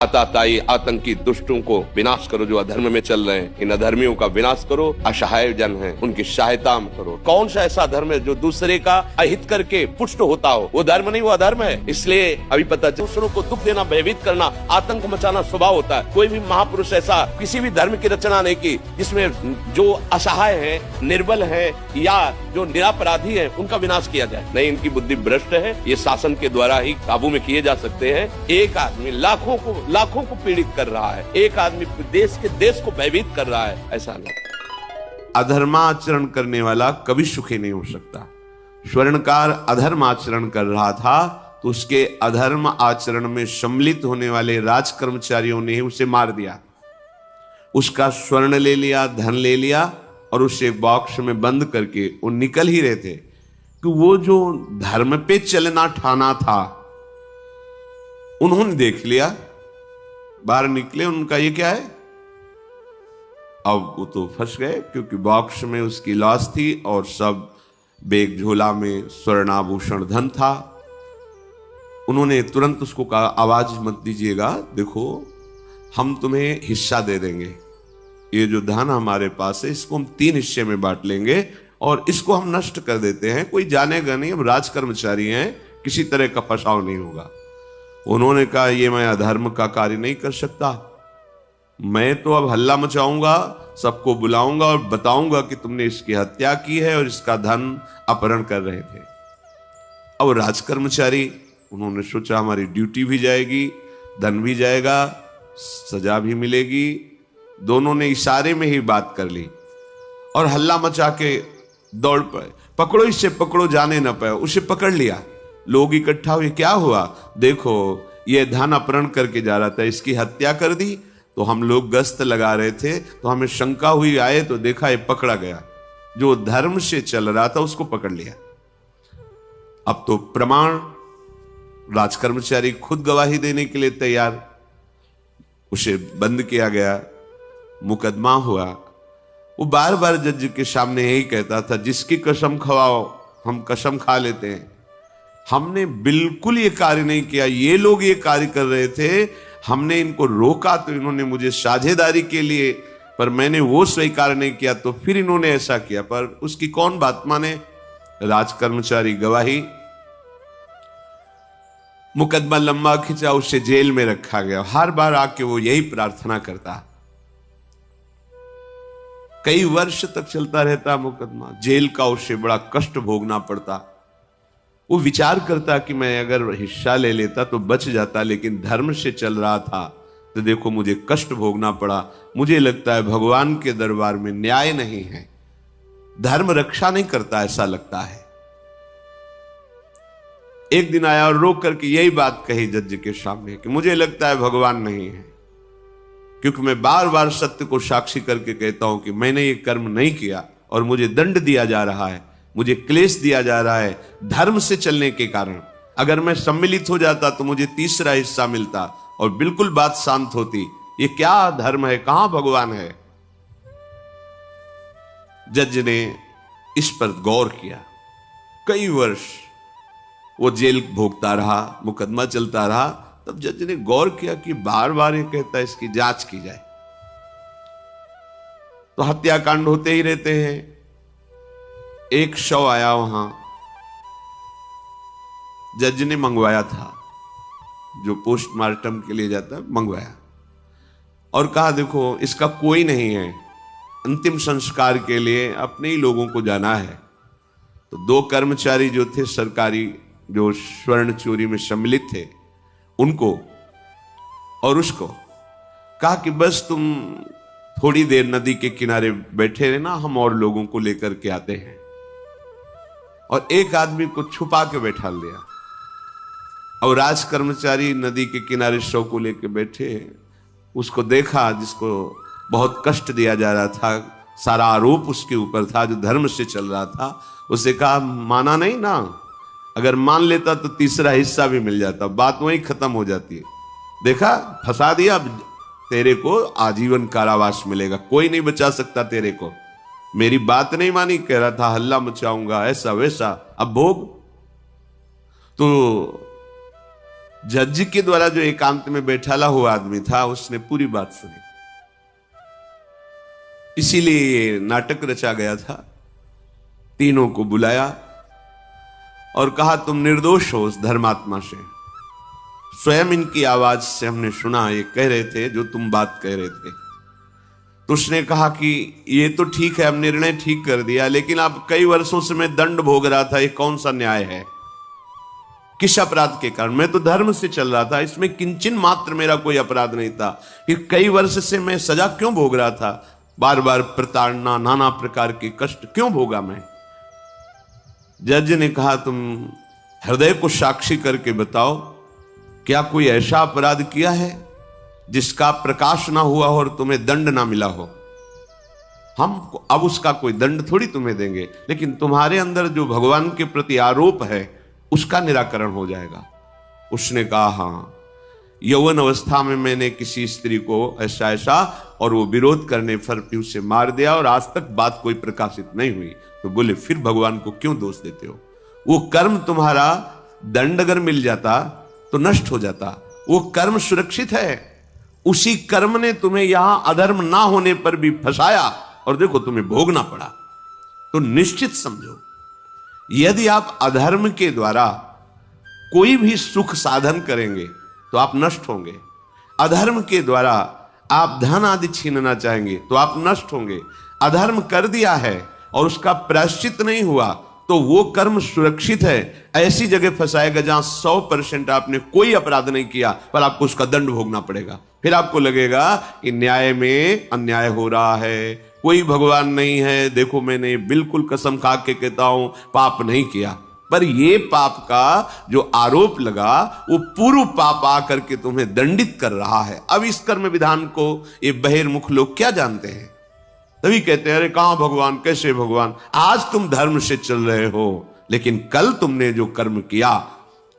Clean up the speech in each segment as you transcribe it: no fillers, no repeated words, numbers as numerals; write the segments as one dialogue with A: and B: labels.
A: आताताई आतंकी दुष्टों को विनाश करो जो अधर्म में चल रहे हैं। इन अधर्मियों का विनाश करो। असहाय जन हैं उनकी सहायता करो। कौन सा ऐसा धर्म है जो दूसरे का अहित करके पुष्ट होता हो? वो धर्म नहीं, वो अधर्म है। इसलिए अभी पता चल, दूसरों को दुख देना, भयभीत करना, आतंक मचाना स्वभाव होता है। कोई भी महापुरुष ऐसा किसी भी धर्म की रचना नहीं की जिसमें जो असहाय है, निर्बल है या जो निरापराधी है उनका विनाश किया जाए। नहीं, इनकी बुद्धि भ्रष्ट है। ये शासन के द्वारा ही काबू में किए जा सकते हैं। एक आदमी लाखों को पीड़ित कर रहा है, एक आदमी देश को भयभीत कर रहा है, ऐसा नहीं।
B: अधर्माचरण करने वाला कभी सुखी नहीं हो सकता। स्वर्णकार अधर्म आचरण कर रहा था तो उसके अधर्म आचरण में सम्मिलित होने वाले राज कर्मचारियों ने उसे मार दिया। उसका स्वर्ण ले लिया, धन ले लिया और उसे बॉक्स में बंद करके वो निकल ही रहे थे कि वो जो धर्म पे चलना ठाना था उन्होंने देख लिया। बाहर निकले, उनका ये क्या है? अब वो तो फंस गए क्योंकि बॉक्स में उसकी लाश थी और सब बैग झोला में स्वर्णाभूषण धन था। उन्होंने तुरंत उसको कहा, आवाज मत दीजिएगा, देखो हम तुम्हें हिस्सा दे देंगे। ये जो धन हमारे पास है इसको हम 3 हिस्से में बांट लेंगे और इसको हम नष्ट कर देते हैं, कोई जानेगा नहीं, हम राज कर्मचारी हैं, किसी तरह का फसाव नहीं होगा। उन्होंने कहा, ये मैं अधर्म का कार्य नहीं कर सकता, मैं तो अब हल्ला मचाऊंगा, सबको बुलाऊंगा और बताऊंगा कि तुमने इसकी हत्या की है और इसका धन अपहरण कर रहे थे। अब राज कर्मचारी, उन्होंने सोचा हमारी ड्यूटी भी जाएगी, धन भी जाएगा, सजा भी मिलेगी। दोनों ने इशारे में ही बात कर ली और हल्ला मचा के दौड़ पड़े, पकड़ो इसे, पकड़ो, जाने न पाए। उसे पकड़ लिया। लोग इकट्ठा हुए, क्या हुआ? देखो ये धन अपहरण करके जा रहा था, इसकी हत्या कर दी। तो हम लोग गश्त लगा रहे थे तो हमें शंका हुई, आए तो देखा ये पकड़ा गया। जो धर्म से चल रहा था उसको पकड़ लिया। अब तो प्रमाण, राज कर्मचारी खुद गवाही देने के लिए तैयार, उसे बंद किया गया, मुकदमा हुआ। वो बार बार जज के सामने यही कहता था, जिसकी कसम खवाओ हम कसम खा लेते हैं, हमने बिल्कुल ये कार्य नहीं किया, ये लोग ये कार्य कर रहे थे, हमने इनको रोका तो इन्होंने मुझे साझेदारी के लिए, पर मैंने वो स्वीकार नहीं किया तो फिर इन्होंने ऐसा किया। पर उसकी कौन बात माने? राज कर्मचारी गवाही। मुकदमा लंबा खिंचा, उसे जेल में रखा गया। हर बार आके वो यही प्रार्थना करता, कई वर्ष तक चलता रहता मुकदमा। जेल का उसे बड़ा कष्ट भोगना पड़ता। वो विचार करता कि मैं अगर हिस्सा ले लेता तो बच जाता, लेकिन धर्म से चल रहा था तो देखो मुझे कष्ट भोगना पड़ा। मुझे लगता है भगवान के दरबार में न्याय नहीं है, धर्म रक्षा नहीं करता, ऐसा लगता है। एक दिन आया और रो करके यही बात कही जज के सामने कि मुझे लगता है भगवान नहीं है, क्योंकि मैं बार बार सत्य को साक्षी करके कहता हूं कि मैंने ये कर्म नहीं किया और मुझे दंड दिया जा रहा है, मुझे क्लेश दिया जा रहा है धर्म से चलने के कारण। अगर मैं सम्मिलित हो जाता तो मुझे तीसरा हिस्सा मिलता और बिल्कुल बात शांत होती। ये क्या धर्म है, कहां भगवान है? जज ने इस पर गौर किया। कई वर्ष वो जेल भोगता रहा, मुकदमा चलता रहा। तब जज ने गौर किया कि बार बार ये कहता है इसकी जांच की जाए, तो हत्याकांड होते ही रहते हैं। एक शव आया वहां, जज ने मंगवाया था, जो पोस्टमार्टम के लिए जाता है, मंगवाया और कहा देखो इसका कोई नहीं है, अंतिम संस्कार के लिए अपने ही लोगों को जाना है। तो 2 कर्मचारी जो थे सरकारी, जो स्वर्ण चोरी में सम्मिलित थे, उनको और उसको कहा कि बस तुम थोड़ी देर नदी के किनारे बैठे रहना, हम और लोगों को लेकर के आते हैं। और एक आदमी को छुपा के बैठा लिया और राज कर्मचारी नदी के किनारे शव को लेकर बैठे। उसको देखा जिसको बहुत कष्ट दिया जा रहा था, सारा आरोप उसके ऊपर था, जो धर्म से चल रहा था। उसे कहा माना नहीं ना, अगर मान लेता तो तीसरा हिस्सा भी मिल जाता, बात वहीं खत्म हो जाती है। देखा, फंसा दिया, तेरे को आजीवन कारावास मिलेगा, कोई नहीं बचा सकता तेरे को। मेरी बात नहीं मानी, कह रहा था हल्ला मचाऊंगा, ऐसा वैसा, अब भोग। तो जज के द्वारा जो एकांत में बैठाला हुआ आदमी था उसने पूरी बात सुनी, इसीलिए ये नाटक रचा गया था। तीनों को बुलाया और कहा तुम निर्दोष हो उस धर्मात्मा से। स्वयं इनकी आवाज से हमने सुना ये कह रहे थे जो तुम बात कह रहे थे। तो उसने कहा कि ये तो ठीक है, अब निर्णय ठीक कर दिया, लेकिन अब कई वर्षों से मैं दंड भोग रहा था, ये कौन सा न्याय है? किस अपराध के कारण? मैं तो धर्म से चल रहा था, इसमें किंचन मात्र मेरा कोई अपराध नहीं था। फिर कई वर्ष से मैं सजा क्यों भोग रहा था? बार बार प्रताड़ना, नाना प्रकार के कष्ट क्यों भोगा मैं? जज ने कहा तुम हृदय को साक्षी करके बताओ, क्या कोई ऐसा अपराध किया है जिसका प्रकाश ना हुआ हो और तुम्हें दंड ना मिला हो? हम अब उसका कोई दंड थोड़ी तुम्हें देंगे, लेकिन तुम्हारे अंदर जो भगवान के प्रति आरोप है उसका निराकरण हो जाएगा। उसने कहा हाँ, यौवन अवस्था में मैंने किसी स्त्री को ऐसा ऐसा, और वो विरोध करने पर भी उसे मार दिया और आज तक बात कोई प्रकाशित नहीं हुई। तो बोले फिर भगवान को क्यों दोष देते हो? वो कर्म तुम्हारा दंड अगर मिल जाता तो नष्ट हो जाता, वो कर्म सुरक्षित है। उसी कर्म ने तुम्हें यहां अधर्म ना होने पर भी फंसाया और देखो तुम्हें भोगना पड़ा। तो निश्चित समझो, यदि आप अधर्म के द्वारा कोई भी सुख साधन करेंगे तो आप नष्ट होंगे। अधर्म के द्वारा आप धन आदि छीनना चाहेंगे तो आप नष्ट होंगे। अधर्म कर दिया है और उसका प्रायश्चित नहीं हुआ तो वो कर्म सुरक्षित है। ऐसी जगह फंसाएगा जहां 100% आपने कोई अपराध नहीं किया पर आपको उसका दंड भोगना पड़ेगा। फिर आपको लगेगा कि न्याय में अन्याय हो रहा है, कोई भगवान नहीं है। देखो मैंने बिल्कुल कसम खा के कहता हूं पाप नहीं किया, पर ये पाप का जो आरोप लगा वो पूर्व पाप आकर के तुम्हें दंडित कर रहा है। अब इस कर्म विधान को ये बहिर्मुख लोग क्या जानते हैं? तभी कहते हैं अरे कहां भगवान, कैसे भगवान? आज तुम धर्म से चल रहे हो, लेकिन कल तुमने जो कर्म किया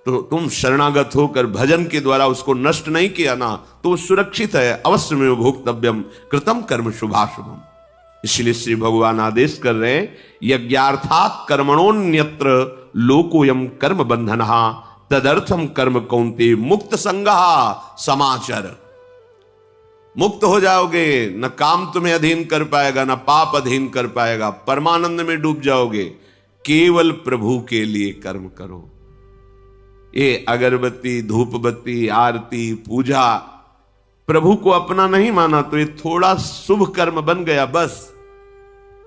B: तो तुम शरणागत होकर भजन के द्वारा उसको नष्ट नहीं किया ना, तो वो सुरक्षित है। अवश्य में भोक्तव्यम कृतम कर्म शुभाशुभम। इसलिए श्री भगवान आदेश कर रहे हैं यज्ञार्थात् कर्मणोन्यत्र लोकोयम कर्म बंधनः तदर्थम कर्म कौन्ते मुक्त संगः समाचर। मुक्त हो जाओगे, न काम तुम्हें अधीन कर पाएगा, न पाप अधीन कर पाएगा, परमानंद में डूब जाओगे। केवल प्रभु के लिए कर्म करो। ये अगरबत्ती, धूपबत्ती, आरती, पूजा प्रभु को अपना नहीं माना तो ये थोड़ा शुभ कर्म बन गया, बस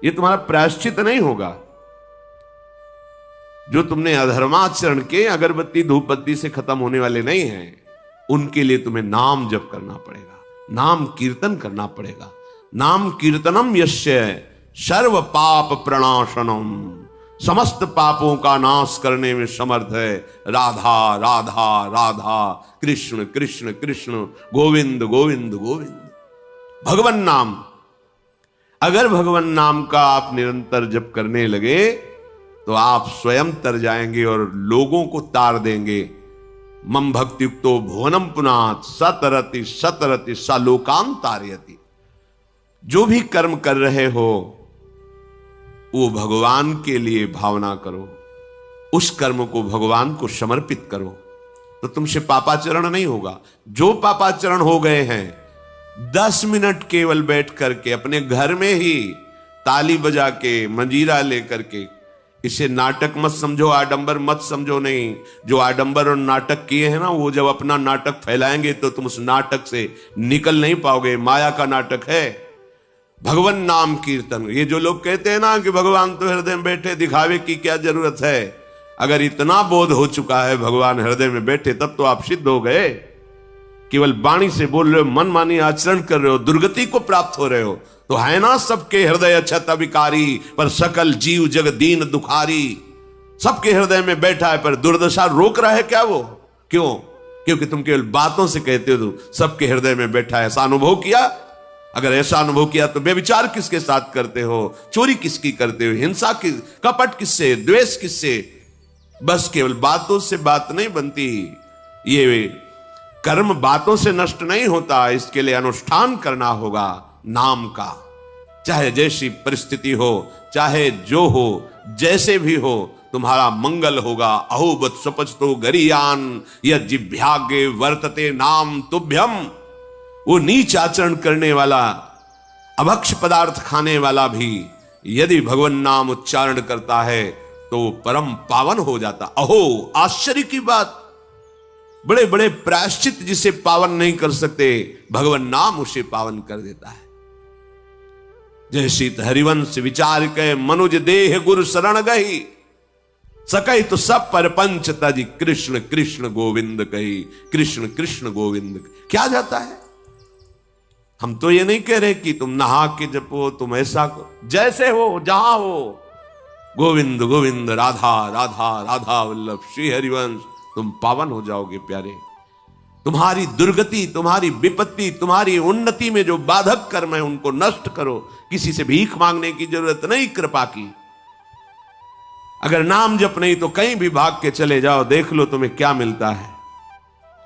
B: ये तुम्हारा प्रायश्चित नहीं होगा। जो तुमने अधर्माचरण के अगरबत्ती धूपबत्ती से खत्म होने वाले नहीं हैं, उनके लिए तुम्हें नाम जप करना पड़ेगा, नाम कीर्तन करना पड़ेगा। नाम कीर्तनम यस्य सर्व पाप प्रणाशनम, समस्त पापों का नाश करने में समर्थ है। राधा राधा राधा, कृष्ण कृष्ण कृष्ण, गोविंद गोविंद गोविंद। भगवान नाम, अगर भगवान नाम का आप निरंतर जप करने लगे तो आप स्वयं तर जाएंगे और लोगों को तार देंगे। मम भक्तियुक्तो भुवनम पुनात् सतरति सतरति सलोकान तारयति। जो भी कर्म कर रहे हो वो भगवान के लिए भावना करो, उस कर्म को भगवान को समर्पित करो, तो तुमसे पापाचरण नहीं होगा। जो पापाचरण हो गए हैं 10 मिनट केवल बैठ करके अपने घर में ही ताली बजा के मंजीरा लेकर के, इसे नाटक मत समझो, आडंबर मत समझो। नहीं, जो आडंबर और नाटक किए हैं ना, वो जब अपना नाटक फैलाएंगे तो तुम उस नाटक से निकल नहीं पाओगे। माया का नाटक है। भगवान नाम कीर्तन, ये जो लोग कहते हैं ना कि भगवान तो हृदय में बैठे, दिखावे की क्या जरूरत है? अगर इतना बोध हो चुका है भगवान हृदय में बैठे, तब तो आप सिद्ध हो गए। केवल वाणी से बोल रहे हो, मन मानी आचरण कर रहे हो, दुर्गति को प्राप्त हो रहे हो, तो है ना सबके हृदय अछत विकारी, पर सकल जीव जग दीन दुखारी। सबके हृदय में बैठा है पर दुर्दशा रोक रहा है क्या वो? क्यों? क्योंकि तुम केवल बातों से कहते हो सबके हृदय में बैठा है। ऐसा अनुभव किया? अगर ऐसा अनुभव किया तो बेविचार किसके साथ करते हो, चोरी किसकी करते हो, हिंसा की, कपट किससे, द्वेष किससे? बस केवल बातों से बात नहीं बनती। ये कर्म बातों से नष्ट नहीं होता, इसके लिए अनुष्ठान करना होगा नाम का। चाहे जैसी परिस्थिति हो, चाहे जो हो, जैसे भी हो, तुम्हारा मंगल होगा। अहोबत सपचतो गरियान यह जिभ्यागे वर्तते नाम तुभ्यम। वो नीच आचरण करने वाला, अभक्ष पदार्थ खाने वाला भी यदि भगवान नाम उच्चारण करता है तो परम पावन हो जाता। अहो, आश्चर्य की बात, बड़े बड़े प्रायश्चित जिसे पावन नहीं कर सकते, भगवान नाम उसे पावन कर देता है। जय सीत हरिवंश विचार के मनुज देह गुरु शरण गई, सकई तो सब पर पंच तज कृष्ण कृष्ण गोविंद कही। कृष्ण कृष्ण गोविंद क्या जाता है। हम तो ये नहीं कह रहे कि तुम नहा के जपो, तुम ऐसा करो, जैसे हो जहां हो, गोविंद गोविंद राधा राधा राधा वल्लभ श्री हरिवंश, तुम पावन हो जाओगे प्यारे। तुम्हारी दुर्गति, तुम्हारी विपत्ति, तुम्हारी उन्नति में जो बाधक कर्म है उनको नष्ट करो। किसी से भीख मांगने की जरूरत नहीं, कृपा की। अगर नाम जप नहीं तो कहीं भी भाग के चले जाओ, देख लो तुम्हें क्या मिलता है।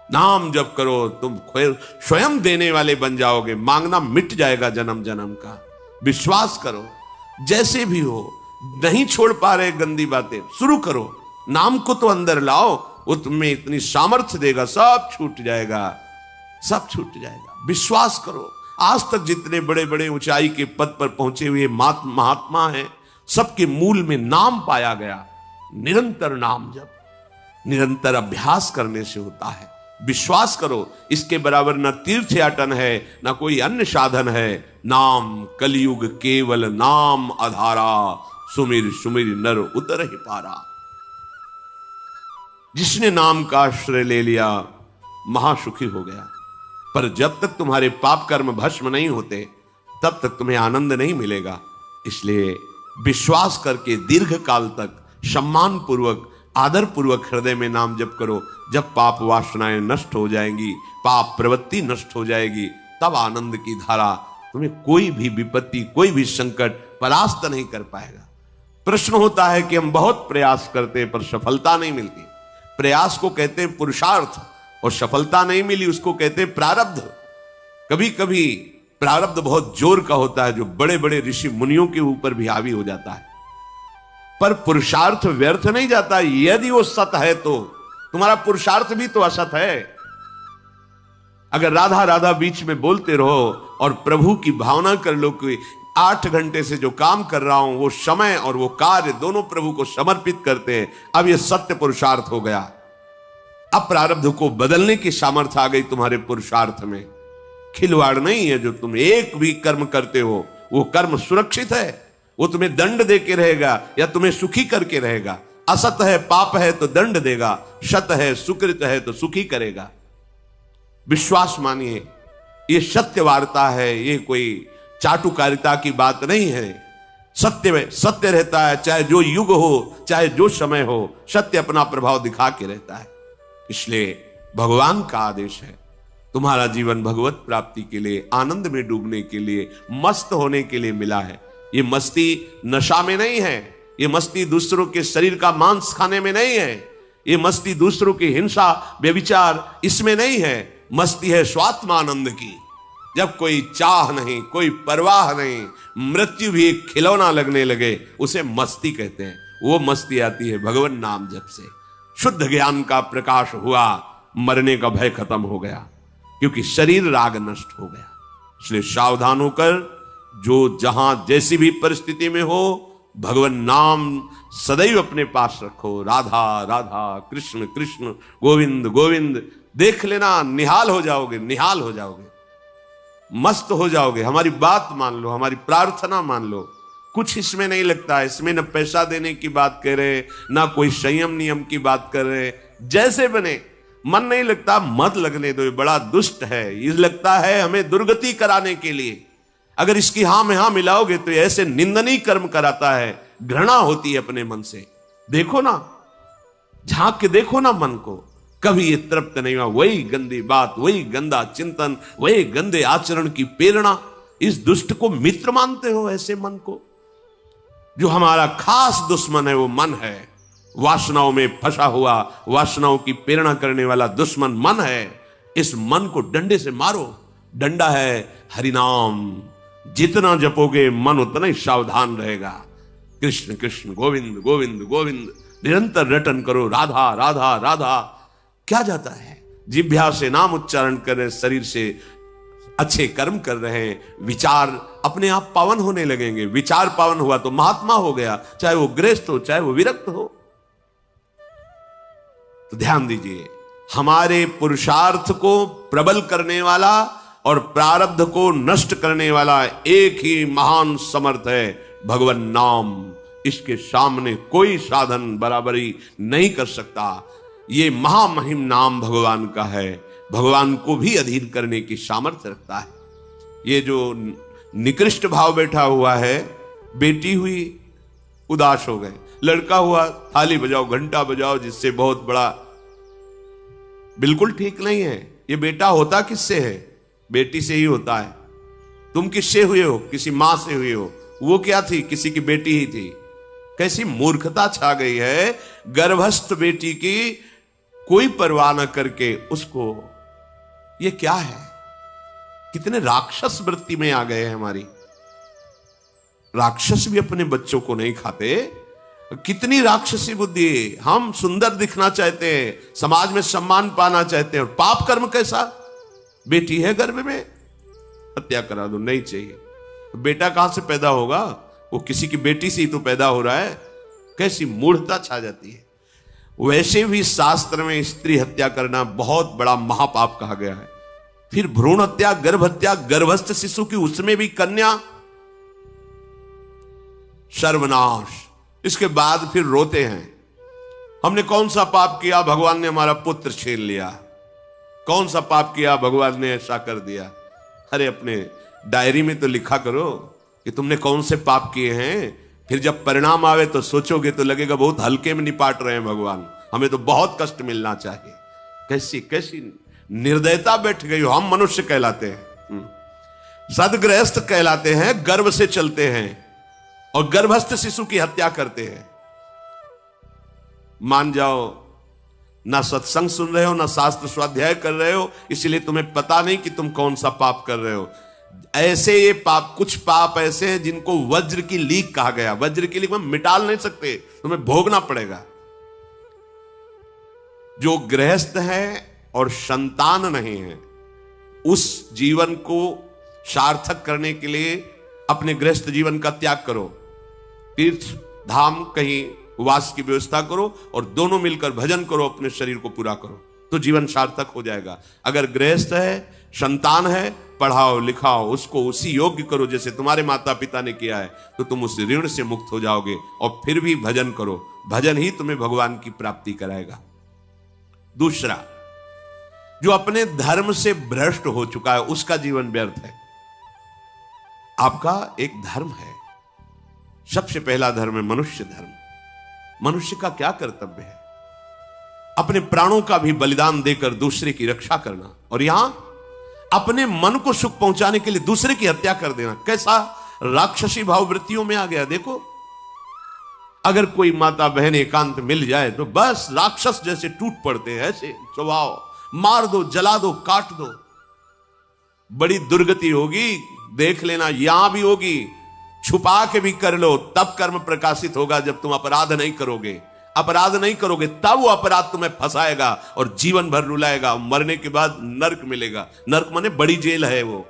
B: नाम जप करो, तुम स्वयं देने वाले बन जाओगे, मांगना मिट जाएगा जन्म जन्म का। विश्वास करो, जैसे भी हो, नहीं छोड़ पा रहे गंदी बातें, शुरू करो, नाम को तो अंदर लाओ, वो तुम्हें इतनी सामर्थ्य देगा, सब छूट जाएगा, सब छूट जाएगा। विश्वास करो, आज तक जितने बड़े बड़े ऊंचाई के पद पर पहुंचे हुए महात्मा हैं, सबके मूल में नाम पाया गया। निरंतर नाम जप, निरंतर अभ्यास करने से होता है। विश्वास करो, इसके बराबर न तीर्थ याटन है, न कोई अन्य साधन है। नाम कलयुग केवल नाम आधारा, सुमिर सुमिर नर उतर ही पारा। जिसने नाम का आश्रय ले लिया महासुखी हो गया। पर जब तक तुम्हारे पाप कर्म भस्म नहीं होते तब तक तुम्हें आनंद नहीं मिलेगा। इसलिए विश्वास करके दीर्घ काल तक सम्मान पूर्वक, आदर पूर्वक हृदय में नाम जप करो। जब पाप वासनाएं नष्ट हो जाएंगी, पाप प्रवृत्ति नष्ट हो जाएगी, तब आनंद की धारा, तुम्हें कोई भी विपत्ति, कोई भी संकट परास्त नहीं कर पाएगा। प्रश्न होता है कि हम बहुत प्रयास करते हैं पर सफलता नहीं मिलती। प्रयास को कहते हैं पुरुषार्थ, और सफलता नहीं मिली उसको कहते हैं प्रारब्ध। कभी कभी प्रारब्ध बहुत जोर का होता है, जो बड़े बड़े ऋषि मुनियों के ऊपर भी हावी हो जाता है। पर पुरुषार्थ व्यर्थ नहीं जाता, यदि वो सत है तो। तुम्हारा पुरुषार्थ भी तो असत है। अगर राधा राधा बीच में बोलते रहो और प्रभु की भावना कर लो कि 8 घंटे से जो काम कर रहा हूं वो समय और वो कार्य दोनों प्रभु को समर्पित करते हैं, अब ये सत्य पुरुषार्थ हो गया। अब प्रारब्ध को बदलने की सामर्थ्य आ गई तुम्हारे पुरुषार्थ में। खिलवाड़ नहीं है जो तुम एक भी कर्म करते हो, वो कर्म सुरक्षित है, वो तुम्हें दंड दे के रहेगा या तुम्हें सुखी करके रहेगा। असत है, पाप है तो दंड देगा, सत है, सुकृत है तो सुखी करेगा। विश्वास मानिए, ये सत्य वार्ता है, ये कोई चाटुकारिता की बात नहीं है। सत्य में सत्य रहता है, चाहे जो युग हो, चाहे जो समय हो, सत्य अपना प्रभाव दिखा के रहता है। इसलिए भगवान का आदेश है, तुम्हारा जीवन भगवत प्राप्ति के लिए, आनंद में डूबने के लिए, मस्त होने के लिए मिला है। ये मस्ती नशा में नहीं है, ये मस्ती दूसरों के शरीर का मांस खाने में नहीं है, ये मस्ती दूसरों की हिंसा व्यभिचार इसमें नहीं है। मस्ती है स्वात्मानंद की, जब कोई चाह नहीं, कोई परवाह नहीं, मृत्यु भी एक खिलौना लगने लगे, उसे मस्ती कहते हैं। वो मस्ती आती है भगवान नाम जप से। शुद्ध ज्ञान का प्रकाश हुआ, मरने का भय खत्म हो गया, क्योंकि शरीर राग नष्ट हो गया। इसलिए सावधान होकर, जो जहां जैसी भी परिस्थिति में हो, भगवान नाम सदैव अपने पास रखो। राधा राधा, कृष्ण कृष्ण, गोविंद गोविंद। देख लेना, निहाल हो जाओगे, निहाल हो जाओगे, मस्त हो जाओगे। हमारी बात मान लो, हमारी प्रार्थना मान लो, कुछ इसमें नहीं लगता है। इसमें न पैसा देने की बात कर रहे, ना कोई संयम नियम की बात कर रहे। जैसे बने, मन नहीं लगता, मत लगने दो, ये बड़ा दुष्ट है। ये लगता है हमें दुर्गति कराने के लिए। अगर इसकी हां में हां मिलाओगे तो ऐसे निंदनीय कर्म कराता है, घृणा होती है अपने मन से। देखो ना, झांक के देखो ना मन को, कभी ये तृप्त नहीं हुआ। वही गंदी बात, वही गंदा चिंतन, वही गंदे आचरण की प्रेरणा। इस दुष्ट को मित्र मानते हो, ऐसे मन को? जो हमारा खास दुश्मन है वो मन है। वासनाओं में फंसा हुआ, वासनाओं की प्रेरणा करने वाला दुश्मन मन है। इस मन को डंडे से मारो। डंडा है हरिनाम। जितना जपोगे मन उतना ही सावधान रहेगा। कृष्ण कृष्ण, गोविंद गोविंद गोविंद। निरंतर रटन करो, राधा राधा राधा। क्या जाता है? जिह्वा से नाम उच्चारण कर रहे, शरीर से अच्छे कर्म कर रहे हैं, विचार अपने आप पावन होने लगेंगे। विचार पावन हुआ तो महात्मा हो गया, चाहे वो गृहस्थ हो चाहे वो विरक्त हो। तो ध्यान दीजिए, हमारे पुरुषार्थ को प्रबल करने वाला और प्रारब्ध को नष्ट करने वाला एक ही महान समर्थ है, भगवान नाम। इसके सामने कोई साधन बराबरी नहीं कर सकता। ये महामहिम नाम भगवान का है, भगवान को भी अधीन करने की सामर्थ्य रखता है। ये जो निकृष्ट भाव बैठा हुआ है, बेटी हुई उदास हो गए, लड़का हुआ थाली बजाओ घंटा बजाओ, जिससे बहुत बड़ा, बिल्कुल ठीक नहीं है। ये बेटा होता किससे है? बेटी से ही होता है। तुम किससे हुए हो? किसी मां से हुए हो। वो क्या थी? किसी की बेटी ही थी। कैसी मूर्खता छा गई है, गर्भस्थ बेटी की कोई परवाह न करके उसको, ये क्या है? कितने राक्षस वृत्ति में आ गए हैं हमारी। राक्षस भी अपने बच्चों को नहीं खाते। कितनी राक्षसी बुद्धि। हम सुंदर दिखना चाहते हैं, समाज में सम्मान पाना चाहते हैं, और पाप कर्म कैसा? बेटी है गर्भ में, हत्या करा दो, नहीं चाहिए। बेटा कहां से पैदा होगा? वो किसी की बेटी से ही तो पैदा हो रहा है। कैसी मूढ़ता छा जाती है। वैसे भी शास्त्र में स्त्री हत्या करना बहुत बड़ा महापाप कहा गया है। फिर भ्रूण हत्या, गर्भ हत्या, गर्भस्थ शिशु की, उसमें भी कन्या, सर्वनाश। इसके बाद फिर रोते हैं, हमने कौन सा पाप किया, भगवान ने हमारा पुत्र छीन लिया। कौन सा पाप किया, भगवान ने ऐसा कर दिया। अरे अपने डायरी में तो लिखा करो कि तुमने कौन से पाप किए हैं। फिर जब परिणाम आवे तो सोचोगे तो लगेगा बहुत हल्के में निपाट रहे हैं भगवान, हमें तो बहुत कष्ट मिलना चाहिए। कैसी कैसी निर्दयता बैठ गई हो। हम मनुष्य कहलाते हैं, सदगृहस्थ कहलाते हैं, गर्भ से चलते हैं और गर्भस्थ शिशु की हत्या करते हैं। मान जाओ, ना सत्संग सुन रहे हो, ना शास्त्र स्वाध्याय कर रहे हो, इसलिए तुम्हें पता नहीं कि तुम कौन सा पाप कर रहे हो। ऐसे ये पाप, कुछ पाप ऐसे हैं जिनको वज्र की लीक कहा गया। वज्र की लीक में मिटाल नहीं सकते, तुम्हें भोगना पड़ेगा। जो गृहस्थ है और संतान नहीं है, उस जीवन को सार्थक करने के लिए अपने गृहस्थ जीवन का त्याग करो, तीर्थ धाम कहीं वास की व्यवस्था करो और दोनों मिलकर भजन करो, अपने शरीर को पूरा करो, तो जीवन सार्थक हो जाएगा। अगर गृहस्थ है, संतान है, पढ़ाओ लिखाओ, उसको उसी योग्य करो जैसे तुम्हारे माता पिता ने किया है, तो तुम उस ऋण से मुक्त हो जाओगे। और फिर भी भजन करो, भजन ही तुम्हें भगवान की प्राप्ति कराएगा। दूसरा, जो अपने धर्म से भ्रष्ट हो चुका है, उसका जीवन व्यर्थ है। आपका एक धर्म है, सबसे पहला धर्म है मनुष्य धर्म। मनुष्य का क्या कर्तव्य है? अपने प्राणों का भी बलिदान देकर दूसरे की रक्षा करना, और यहां अपने मन को सुख पहुंचाने के लिए दूसरे की हत्या कर देना। कैसा राक्षसी भाव वृत्तियों में आ गया। देखो, अगर कोई माता बहन एकांत मिल जाए तो बस राक्षस जैसे टूट पड़ते हैं, ऐसे स्वभाव, मार दो, जला दो, काट दो। बड़ी दुर्गति होगी, देख लेना, यहां भी होगी। छुपा के भी कर लो, तब कर्म प्रकाशित होगा जब तुम अपराध नहीं करोगे। अपराध नहीं करोगे तब वो अपराध तुम्हें फंसाएगा और जीवन भर रुलाएगा। मरने के बाद नर्क मिलेगा। नर्क माने बड़ी जेल है, वो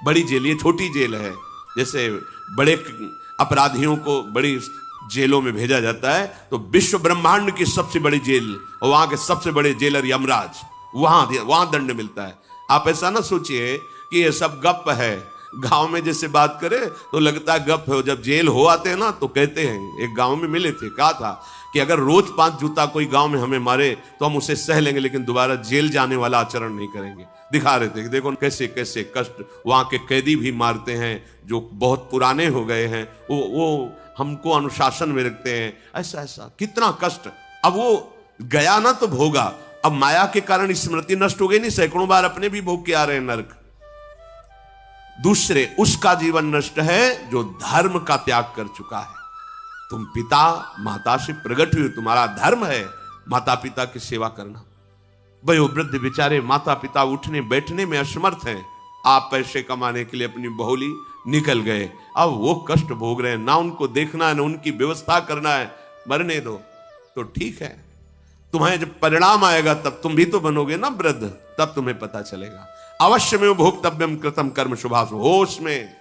B: बड़ी जेल, ये छोटी जेल है। जैसे बड़े अपराधियों को बड़ी जेलों में भेजा जाता है, तो विश्व ब्रह्मांड की सबसे बड़ी जेल और वहां के सबसे बड़े जेलर यमराज, वहां दंड मिलता है। आप ऐसा ना सोचिए कि ये सब गप है। गांव में जैसे बात करे तो लगता है गप है, जब जेल हो आते हैं ना तो कहते हैं। एक गांव में मिले थे, कहा था कि अगर रोज 5 जूता कोई गांव में हमें मारे तो हम उसे सह लेंगे, लेकिन दोबारा जेल जाने वाला आचरण नहीं करेंगे। दिखा रहे थे कि देखो कैसे कैसे कष्ट वहां के कैदी भी मारते हैं जो बहुत पुराने हो गए हैं, वो हमको अनुशासन में रखते हैं। ऐसा ऐसा कितना कष्ट। अब वो गया ना तो भोगा, अब माया के कारण स्मृति नष्ट हो गई नहीं, सैकड़ों बार अपने भी भोग के आ रहे हैं नर्क। दूसरे, उसका जीवन नष्ट है जो धर्म का त्याग कर चुका है। तुम पिता माता से प्रकट हुए, तुम्हारा धर्म है माता पिता की सेवा करना। वयोवृद्ध बेचारे माता पिता उठने बैठने में असमर्थ हैं, आप पैसे कमाने के लिए अपनी बहुली निकल गए। अब वो कष्ट भोग रहे हैं, ना उनको देखना है ना उनकी व्यवस्था करना है। मरने दो, तो ठीक है, तुम्हें जब परिणाम आएगा तब तुम भी तो बनोगे ना वृद्ध, तब तुम्हें पता चलेगा। अवश्य में भोक्तव्यम कृतम कर्म शुभाशु। होश में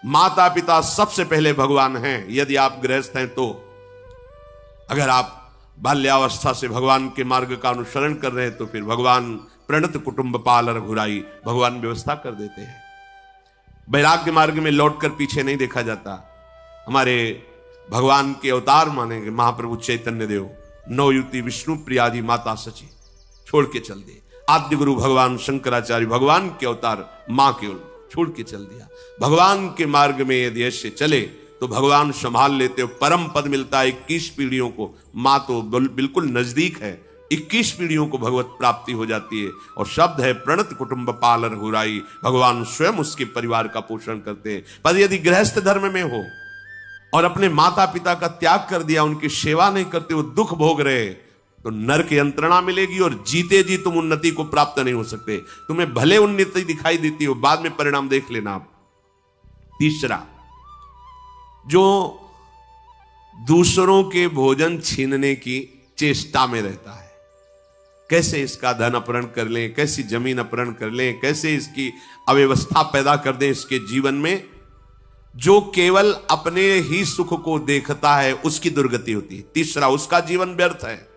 B: माता पिता सबसे पहले भगवान हैं यदि आप गृहस्थ हैं तो। अगर आप बाल्यावस्था से भगवान के मार्ग का अनुसरण कर रहे हैं तो फिर भगवान प्रणत कुटुंब पाल रघुराई, भगवान व्यवस्था कर देते हैं। वैराग्य मार्ग में लौटकर पीछे नहीं देखा जाता। हमारे भगवान के अवतार मानेंगे महाप्रभु चैतन्य देव, नवयुति विष्णु प्रियादि माता सची छोड़ के चल दिए। आद्य गुरु भगवान शंकराचार्य भगवान के अवतार मां केवल छोड़ के चल दिया। भगवान के मार्ग में यदि ऐसे चले तो भगवान संभाल लेते हो। परम पद मिलता है 21 पीढ़ियों को। मां तो बिल्कुल नजदीक है, 21 पीढ़ियों को भगवत प्राप्ति हो जाती है। और शब्द है प्रणत कुटुंब पाल रघुराई, भगवान स्वयं उसके परिवार का पोषण करते हैं। पर यदि गृहस्थ धर्म में हो और अपने माता पिता का त्याग कर दिया, उनकी सेवा नहीं करते, वो दुख भोग रहे, तो नरक यंत्रणा मिलेगी और जीते जी तुम उन्नति को प्राप्त नहीं हो सकते। तुम्हें भले उन्नति दिखाई देती हो, बाद में परिणाम देख लेना आप। तीसरा, जो दूसरों के भोजन छीनने की चेष्टा में रहता है, कैसे इसका धन अपहरण कर लें, कैसी जमीन अपहरण कर लें, कैसे इसकी अव्यवस्था पैदा कर दें इसके जीवन में, जो केवल अपने ही सुख को देखता है उसकी दुर्गति होती है। तीसरा, उसका जीवन व्यर्थ है।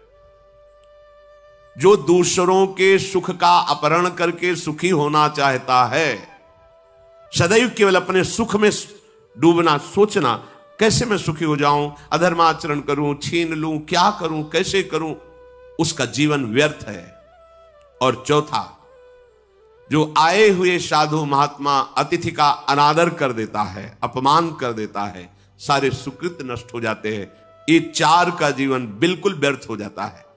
B: जो दूसरों के सुख का अपहरण करके सुखी होना चाहता है, सदैव केवल अपने सुख में डूबना, सोचना कैसे मैं सुखी हो जाऊं, अधर्माचरण करूं, छीन लूं, क्या करूं, कैसे करूं, उसका जीवन व्यर्थ है। और चौथा, जो आए हुए साधु महात्मा अतिथि का अनादर कर देता है, अपमान कर देता है, सारे सुकृत नष्ट हो जाते हैं। ये चार का जीवन बिल्कुल व्यर्थ हो जाता है।